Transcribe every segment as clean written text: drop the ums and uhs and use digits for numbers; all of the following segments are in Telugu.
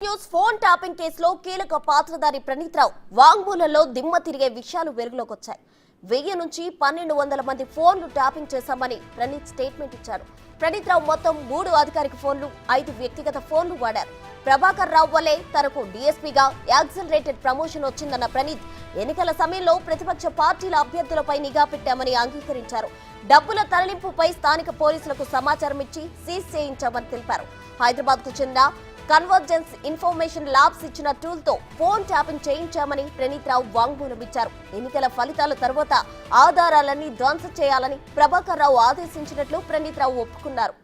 న్యూస్ ఫోన్ ట్యాపింగ్ కేసులో కీలక పాత్రధారి ప్రణీత్ రావు వాంగ్మూలంలో దిమ్మ తిరిగే విషయాలు వెలుగులోకి వచ్చాయి. 1000 నుంచి 1200 మంది ఫోన్లు ట్యాపింగ్ చేశామని ప్రణీత్ స్టేట్మెంట్ ఇచ్చారు. ప్రణీత్ రావు మొత్తం 3 అధికారిక ఫోన్లు, 5 వ్యక్తిగత ఫోన్లు వాడారు. ప్రభాకర్ రావు వల్లే తనకు డీఎస్పీగా యాక్సిలరేటెడ్ ప్రమోషన్ వచ్చిందన్న ప్రణీత్ ఎన్నికల సమయంలో ప్రతిపక్ష పార్టీల అభ్యర్థులపై నిఘా పెట్టామని అంగీకరించారు. డబ్బుల తరలింపుపై స్థానిక పోలీసులకు సమాచారం ఇచ్చి సీజ్ చేయించామని తెలిపారు. హైదరాబాద్ కు చెందిన కన్వర్జెన్స్ ఇన్ఫర్మేషన్ ల్యాబ్స్ ఇచ్చిన టూల్ తో ఫోన్ ట్యాపింగ్ చేయించామని ప్రణీత్ రావు వాంగ్మూలం ఇచ్చారు. ఎన్నికల ఫలితాల తర్వాత ఆధారాలన్నీ ధ్వంసం చేయాలని ప్రభాకర్ రావు ఆదేశించినట్లు ప్రణీత్ రావు ఒప్పుకున్నారు.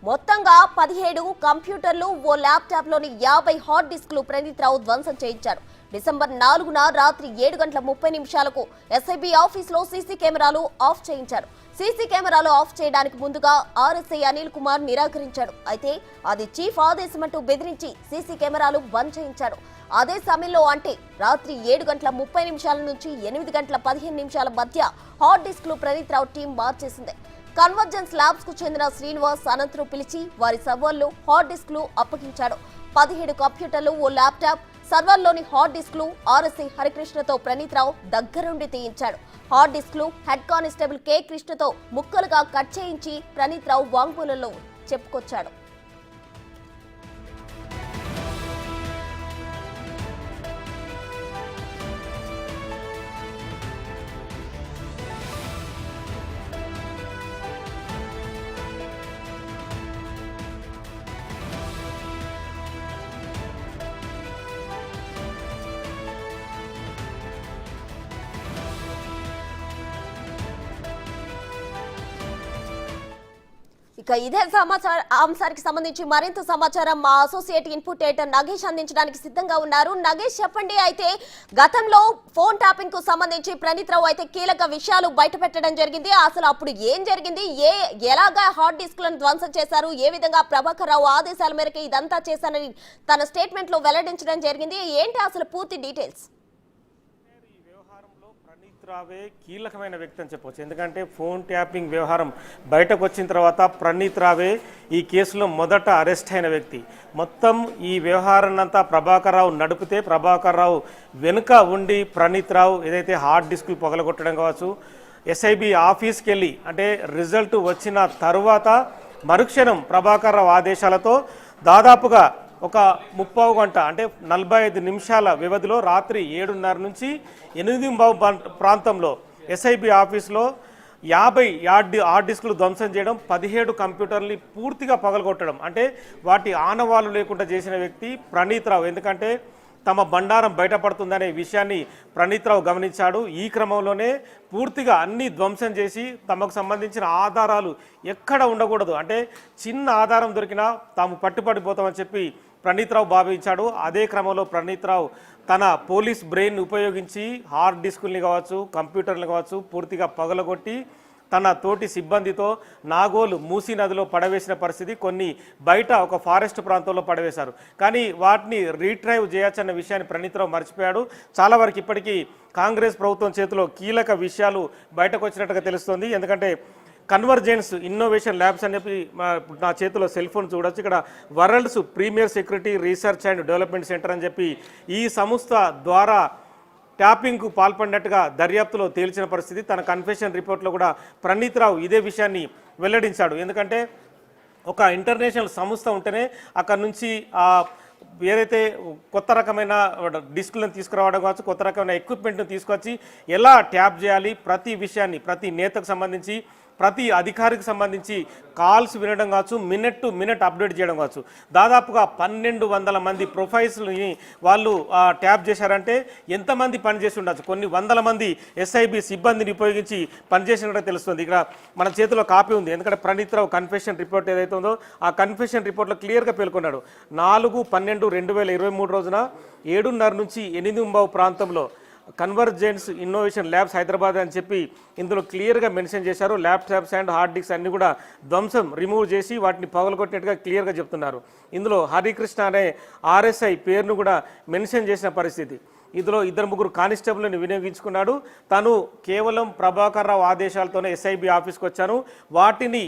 మొత్తంగా 17 కంప్యూటర్లు, ఓ ల్యాప్టాప్ లోని 50 హార్డ్ డిస్క్లు ప్రణీత్ రావు ధ్వంసం చేయించారు. డిసెంబర్ 4న రాత్రి 7:30 ఎస్ఐబి ఆఫీసులో సీసీ కెమెరాలు ఆఫ్ చేయించారు. సీసీ కెమెరాలు ఆఫ్ చేయడానికి ముందుగా ఆర్ఎస్ఐ అనిల్ కుమార్ నిరాకరించాడు. అయితే అది చీఫ్ ఆదేశమంటూ బెదిరించి సీసీ కెమెరాలు బంద్ చేయించాడు. అదే సమయంలో అంటే రాత్రి 7:30 నుంచి 8:15 మధ్య హార్డ్ డిస్క్లు ప్రణీత్ రావు టీం మార్చేసింది. కన్వర్జెన్స్ ల్యాబ్స్ కు చెందిన శ్రీనివాస్ అనంతరం పిలిచి వారి సర్వర్లు, హార్డ్ డిస్క్లు అప్పగించాడు. 17 కంప్యూటర్లు, ఓ ల్యాప్టాప్, సర్వర్లోని హార్డ్ డిస్క్లు ఆర్ఎస్ఐ హరికృష్ణతో ప్రణీత్ రావు దగ్గరుండి తీయించాడు. హార్డ్ డిస్క్లు హెడ్ కానిస్టేబుల్ కె కృష్ణతో ముక్కలుగా కట్ చేయించి ప్రణీత్ రావు వాంగ్మూలంలో చెప్పుకొచ్చాడు. ఇక ఇదే అంశానికి సంబంధించి మరింత సమాచారం మా అసోసియేట్ ఇన్పుట్ ఎడిటర్ నగేష్ అందించడానికి సిద్ధంగా ఉన్నారు. నగేష్, చెప్పండి. అయితే గతంలో ఫోన్ ట్యాపింగ్ కు సంబంధించి ప్రణీత్ రావు అయితే కీలక విషయాలు బయటపెట్టడం జరిగింది. అసలు అప్పుడు ఏం జరిగింది, ఎలాగా హార్డ్ డిస్క్లను ధ్వంసం చేశారు, ఏ విధంగా ప్రభాకర్ రావు ఆదేశాల మేరకు ఇదంతా చేశానని తన స్టేట్మెంట్ లో వెల్లడించడం జరిగింది. ఏంటి అసలు పూర్తి డీటెయిల్స్? రావే కీలకమైన వ్యక్తి అని చెప్పవచ్చు. ఎందుకంటే ఫోన్ ట్యాపింగ్ వ్యవహారం బయటకు వచ్చిన తర్వాత ప్రణీత్ రావే ఈ కేసులో మొదట అరెస్ట్ అయిన వ్యక్తి. మొత్తం ఈ వ్యవహారాన్నంతా ప్రభాకర్ రావు నడిపితే ప్రభాకర్ రావు వెనుక ఉండి ప్రణీత్ రావు ఏదైతే హార్డ్ డిస్కులు పొగలగొట్టడం కావచ్చు, ఎస్ఐబి ఆఫీస్కి వెళ్ళి అంటే రిజల్ట్ వచ్చిన తరువాత మరుక్షణం ప్రభాకర్ రావు ఆదేశాలతో దాదాపుగా ఒక 30 గంట అంటే 45 నిమిషాల వ్యవధిలో రాత్రి 7:30 నుంచి 8:00 ప్రాంతంలో ఎస్ఐబి ఆఫీస్లో 50 హార్డ్ డిస్కులు ధ్వంసం చేయడం, 17 కంప్యూటర్ని పూర్తిగా పగలగొట్టడం, అంటే వాటి ఆనవాళ్ళు లేకుండా చేసిన వ్యక్తి ప్రణీత్ రావు. ఎందుకంటే తమ బండారం బయటపడుతుందనే విషయాన్ని ప్రణీత్ రావు గమనించాడు. ఈ క్రమంలోనే పూర్తిగా అన్ని ధ్వంసం చేసి తమకు సంబంధించిన ఆధారాలు ఎక్కడ ఉండకూడదు, అంటే చిన్న ఆధారం దొరికినా తాము పట్టుపడిపోతామని చెప్పి ప్రణీత్ రావు భావించాడు. అదే క్రమంలో ప్రణీత్ రావు తన పోలీస్ బ్రెయిన్ ఉపయోగించి హార్డ్ డిస్కుల్ని కావచ్చు, కంప్యూటర్లు కావచ్చు పూర్తిగా పగలగొట్టి తన తోటి సిబ్బందితో నాగోలు మూసీ నదిలో పడవేసిన పరిస్థితి, కొన్ని బయట ఒక ఫారెస్ట్ ప్రాంతంలో పడవేశారు. కానీ వాటిని రీట్రైవ్ చేయొచ్చన్న విషయాన్ని ప్రణీత్ రావు మర్చిపోయాడు. చాలా వరకు ఇప్పటికీ కాంగ్రెస్ ప్రభుత్వం చేతిలో కీలక విషయాలు బయటకు వచ్చినట్టుగా తెలుస్తోంది. ఎందుకంటే కన్వర్జెన్స్ ఇన్నోవేషన్ ల్యాబ్స్ అని చెప్పి నా చేతిలో సెల్ ఫోన్ చూడొచ్చు. ఇక్కడ world's premier security research and development centre అని చెప్పి ఈ సంస్థ ద్వారా ట్యాపింగ్కు పాల్పడినట్టుగా దర్యాప్తులో తేల్చిన పరిస్థితి. తన కన్ఫెషన్ రిపోర్ట్లో కూడా ప్రణీత్ రావు ఇదే విషయాన్ని వెల్లడించాడు. ఎందుకంటే ఒక ఇంటర్నేషనల్ సంస్థ ఉంటేనే అక్కడ నుంచి ఏదైతే కొత్త రకమైన డిస్కులను తీసుకురావడం కావచ్చు, కొత్త రకమైన ఎక్విప్మెంట్ను తీసుకొచ్చి ఎలా ట్యాప్ చేయాలి, ప్రతి విషయాన్ని ప్రతి నేతకు సంబంధించి ప్రతి అధికారికి సంబంధించి కాల్స్ వినడం కావచ్చు, మినిట్ టు మినిట్ అప్డేట్ చేయడం కావచ్చు. దాదాపుగా 1200 మంది ప్రొఫైల్స్ని వాళ్ళు ట్యాప్ చేశారంటే ఎంతమంది పనిచేసి ఉండొచ్చు, కొన్ని వందల మంది ఎస్ఐబి సిబ్బందిని ఉపయోగించి పనిచేసినట్టు తెలుస్తుంది. ఇక్కడ మన చేతిలో కాపీ ఉంది. ఎందుకంటే ప్రణీత్ రావు కన్ఫెషన్ రిపోర్ట్ ఏదైతే ఉందో ఆ కన్ఫెషన్ రిపోర్ట్లో క్లియర్గా పేర్కొన్నాడు. 4/12/2023 రోజున 7:30 నుంచి 8:00 ప్రాంతంలో కన్వర్జెన్స్ ఇన్నోవేషన్ ల్యాబ్స్ హైదరాబాద్ అని చెప్పి ఇందులో క్లియర్గా మెన్షన్ చేశారు. ల్యాప్టాప్స్ అండ్ హార్డ్ డిస్క్స్ అన్ని కూడా ధ్వంసం రిమూవ్ చేసి వాటిని పగలగొట్టినట్టుగా క్లియర్గా చెప్తున్నారు. ఇందులో హరికృష్ణ అనే ఆర్ఎస్ఐ పేరును కూడా మెన్షన్ చేసిన పరిస్థితి. ఇందులో 2-3 కానిస్టేబుల్ని వినియోగించుకున్నాడు. తను కేవలం ప్రభాకర్ రావు ఆదేశాలతోనే ఎస్ఐబి ఆఫీస్కి వచ్చాను, వాటిని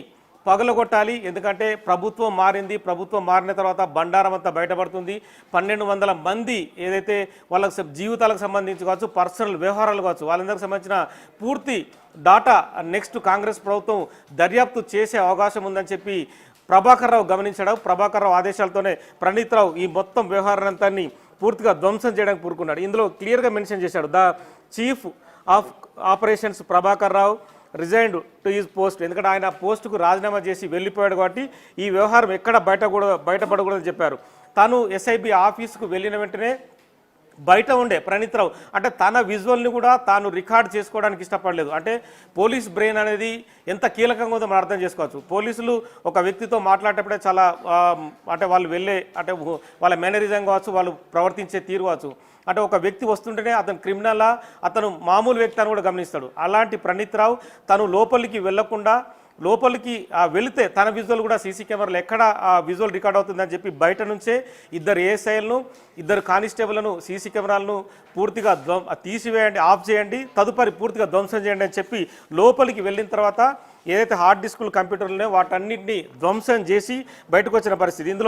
పగలగొట్టాలి, ఎందుకంటే ప్రభుత్వం మారింది, ప్రభుత్వం మారిన తర్వాత బండారం అంతా బయటపడుతుంది. 1200 మంది ఏదైతే వాళ్ళకి జీవితాలకు సంబంధించి కావచ్చు, పర్సనల్ వ్యవహారాలు కావచ్చు, వాళ్ళందరికి సంబంధించిన పూర్తి డాటా నెక్స్ట్ కాంగ్రెస్ ప్రభుత్వం దర్యాప్తు చేసే అవకాశం ఉందని చెప్పి ప్రభాకర్ రావు గమనించాడు. ప్రభాకర్ రావు ఆదేశాలతోనే ప్రణీత్ రావు ఈ మొత్తం వ్యవహారాన్ని పూర్తిగా ధ్వంసం చేయడానికి పూనుకున్నాడు. ఇందులో క్లియర్గా మెన్షన్ చేశాడు, the chief of operations Prabhakar Rao resigned to his post. ఎందుకంటే ఆయన పోస్టుకు రాజీనామా చేసి వెళ్ళిపోయాడు కాబట్టి ఈ వ్యవహారం ఎక్కడ బయటపడకూడదని చెప్పారు. తాను ఎస్ఐబి ఆఫీసుకు వెళ్ళిన వెంటనే బయట ఉండే ప్రణీత్ రావు అంటే తన విజువల్ని కూడా తాను రికార్డ్ చేసుకోవడానికి ఇష్టపడలేదు. అంటే పోలీస్ బ్రెయిన్ అనేది ఎంత కీలకంగా ఉందో మనం అర్థం చేసుకోవచ్చు. పోలీసులు ఒక వ్యక్తితో మాట్లాడేటప్పుడే చాలా అంటే వాళ్ళు వెళ్ళే అంటే వాళ్ళ మేనరిజం కావచ్చు, వాళ్ళు ప్రవర్తించే తీరు కావచ్చు, అంటే ఒక వ్యక్తి వస్తుంటేనే అతను క్రిమినలా, అతను మామూలు వ్యక్తి అని కూడా గమనిస్తాడు. అలాంటి ప్రణీత్ రావు తను లోపలికి వెళ్లకుండా, లోపలికి వెళితే తన విజువల్ కూడా సీసీ కెమెరాలు ఎక్కడ ఆ విజువల్ రికార్డ్ అవుతుందని చెప్పి బయట నుంచే 2 ఏఎస్ఐలను 2 కానిస్టేబుల్ను సీసీ కెమెరాలను పూర్తిగా తీసివేయండి, ఆఫ్ చేయండి, తదుపరి పూర్తిగా ధ్వంసం చేయండి అని చెప్పి లోపలికి వెళ్ళిన తర్వాత ఏదైతే హార్డ్ డిస్కులు కంప్యూటర్లు ఉన్నాయో వాటన్నింటినీ ధ్వంసం చేసి బయటకు వచ్చిన పరిస్థితి. ఇందులో